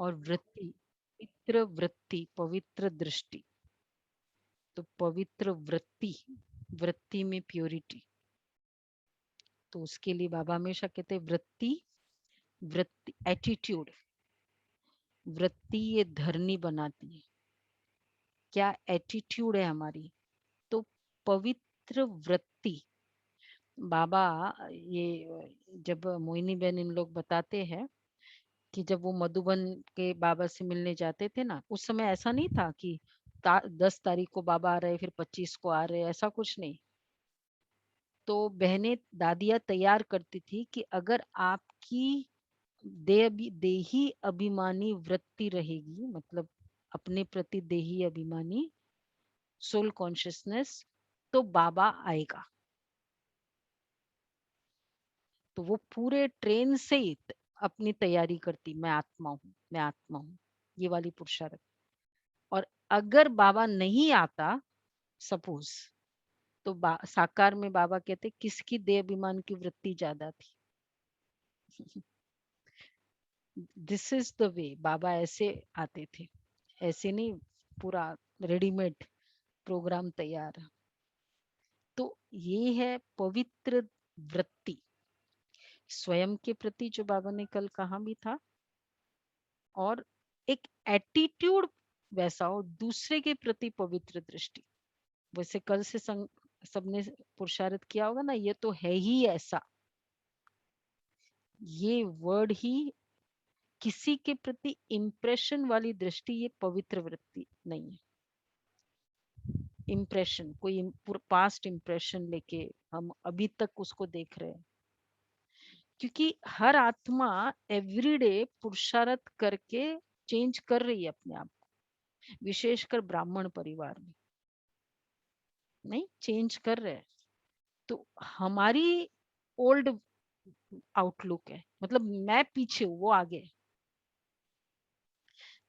और वृत्ति, पवित्र वृत्ति, पवित्र दृष्टि। तो पवित्र वृत्ति, वृत्ति में प्योरिटी। तो उसके लिए बाबा हमेशा कहते हैं वृत्ति, वृत्ति एटीट्यूड, वृत्ति ये धरनी बनाती है। क्या एटीट्यूड है हमारी। तो पवित्र वृत्ति, बाबा ये जब मोहिनी बहन इन लोग बताते हैं कि जब वो मधुबन के बाबा से मिलने जाते थे ना, उस समय ऐसा नहीं था कि 10 तारीख को बाबा आ रहे फिर 25 को आ रहे, ऐसा कुछ नहीं। तो बहनें दादियां तैयार करती थी कि अगर आपकी देही अभिमानी वृत्ति रहेगी, मतलब अपने प्रति देही अभिमानी सोल कॉन्शियसनेस, तो बाबा आएगा। तो वो पूरे ट्रेन से ही अपनी तैयारी करती, मैं आत्मा हूँ, मैं आत्मा हूँ, ये वाली पुरुषार्थ। और अगर बाबा नहीं आता सपोज, तो साकार में बाबा कहते किसकी देह अभिमान की वृत्ति ज्यादा थी। दिस इज द वे बाबा ऐसे आते थे, ऐसे नहीं पूरा रेडीमेड प्रोग्राम तैयार। तो ये है पवित्र वृत्ति, स्वयं के प्रति जो बाबा ने कल कहा भी था, और एक एटीट्यूड वैसा हो दूसरे के प्रति पवित्र दृष्टि। वैसे कल से सबने पुरुषार्थ किया होगा ना, ये तो है ही ऐसा, ये वर्ड ही किसी के प्रति इम्प्रेशन वाली दृष्टि, ये पवित्र वृत्ति नहीं है। इम्प्रेशन, कोई पास्ट इम्प्रेशन लेके हम अभी तक उसको देख रहे हैं, क्योंकि हर आत्मा एवरीडे पुरुषार्थ करके चेंज कर रही है अपने आप को, विशेषकर ब्राह्मण परिवार में नहीं चेंज कर रहे हैं। तो हमारी ओल्ड आउटलुक है, मतलब मैं पीछे हूँ वो आगे।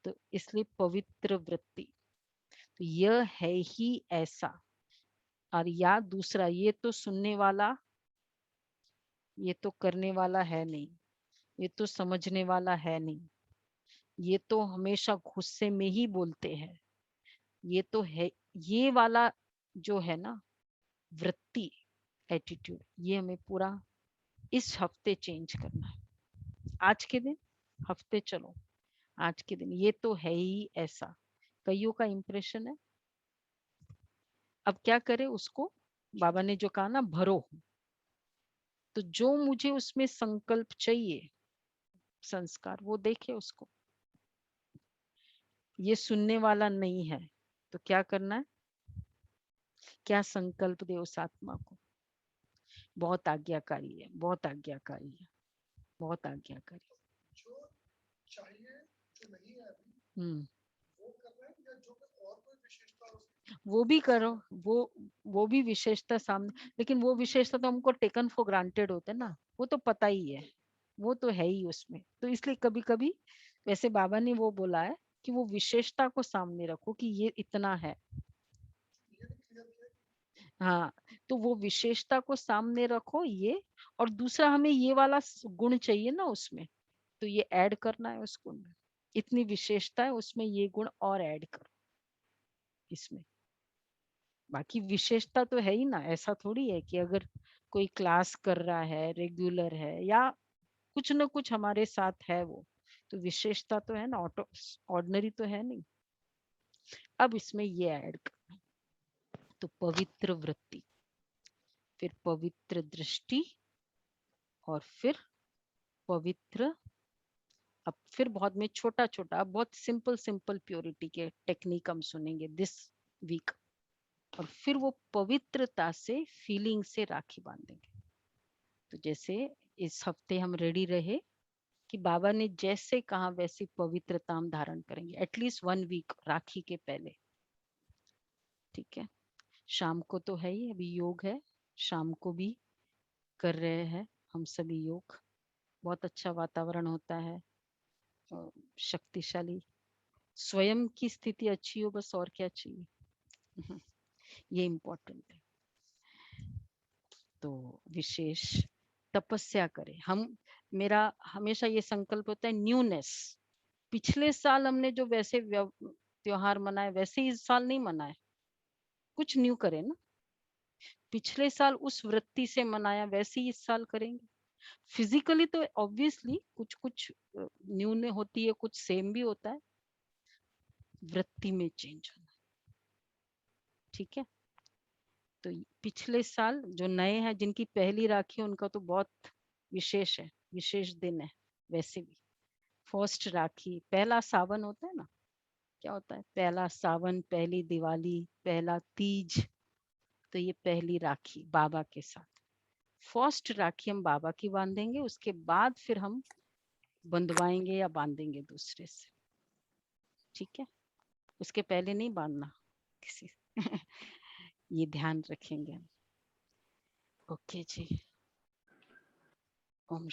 तो इसलिए पवित्र वृत्ति, तो यह है ही ऐसा। और या दूसरा, ये तो सुनने वाला, ये तो करने वाला है नहीं, ये तो समझने वाला है नहीं, ये तो हमेशा गुस्से में ही बोलते हैं, ये तो है, ये वाला जो है ना वृत्ति, एटीट्यूड, ये हमें पूरा इस हफ्ते चेंज करना है। आज के दिन, हफ्ते चलो, आज के दिन ये तो है ही ऐसा, कईयों का इंप्रेशन है। अब क्या करे उसको, बाबा ने जो कहा ना भरो, तो जो मुझे उसमें संकल्प चाहिए, संस्कार, वो देखे उसको। ये सुनने वाला नहीं है, तो क्या करना है, क्या संकल्प दे उस आत्मा को। बहुत आज्ञाकारी है, बहुत आज्ञाकारी है, बहुत आज्ञाकारी। जो चाहिए, जो नहीं है अभी, हम्म, वो करना है, या जो और कोई विशेषता उसकी वो भी करो, उसमें। वो भी विशेषता सामने, लेकिन वो विशेषता तो हमको टेकन फॉर ग्रांटेड होते ना, वो तो पता ही है, वो तो है ही उसमें। तो इसलिए कभी कभी वैसे बाबा ने वो बोला है कि वो विशेषता को सामने रखो कि ये इतना है। ये भी क्लियर किया हाँ, तो वो विशेषता को सामने रखो ये, और दूसरा हमें ये वाला गुण चाहिए ना उसमें, तो ये ऐड करना है उस गुण में, इतनी विशेषता है उसमें, ये गुण और ऐड करो इसमें। बाकी विशेषता तो है ही ना, ऐसा थोड़ी है कि अगर कोई क्लास कर रहा है, रेगुलर है, या कुछ ना कुछ हमारे साथ है वो, तो विशेषता तो है ना, ऑटो ऑर्डिनरी तो है नहीं। अब इसमें ये ऐड करना, तो पवित्र वृत्ति, फिर पवित्र दृष्टि, और फिर पवित्र, अब फिर बहुत में छोटा छोटा, बहुत सिंपल सिंपल प्योरिटी के टेक्निक हम सुनेंगे दिस वीक। और फिर वो पवित्रता से, फीलिंग से राखी बांधेंगे। तो जैसे इस हफ्ते हम रेडी रहे कि बाबा ने जैसे कहा वैसी पवित्रता हम धारण करेंगे, एटलीस्ट 1 वीक राखी के पहले। ठीक है, शाम को तो है ही, अभी योग है, शाम को भी कर रहे हैं हम सभी योग। बहुत अच्छा वातावरण होता है, शक्तिशाली, स्वयं की स्थिति अच्छी हो, बस और क्या चाहिए। ये इम्पोर्टेंट है। तो विशेष तपस्या करें हम, मेरा हमेशा ये संकल्प होता है न्यूनेस, पिछले साल हमने जो वैसे त्योहार मनाए वैसे इस साल नहीं मनाए, कुछ न्यू करें ना। पिछले साल उस वृत्ति से मनाया वैसे ही इस साल करेंगे। फिजिकली तो ऑब्वियसली कुछ कुछ न्यू ने होती है, कुछ सेम भी होता है, वृत्ति में चेंज होना। ठीक है, तो पिछले साल जो नए हैं जिनकी पहली राखी है उनका तो बहुत विशेष है, विशेष दिन है। वैसे भी फर्स्ट राखी, पहला सावन होता है ना, क्या होता है, पहला सावन, पहली दिवाली, पहला तीज, तो ये पहली राखी बाबा के साथ। फर्स्ट राखी हम बाबा की बांधेंगे, उसके बाद फिर हम बंधवाएंगे या बांधेंगे दूसरे से। ठीक है, उसके पहले नहीं बांधना किसी ये ध्यान रखेंगे हम। ओके जी, ओम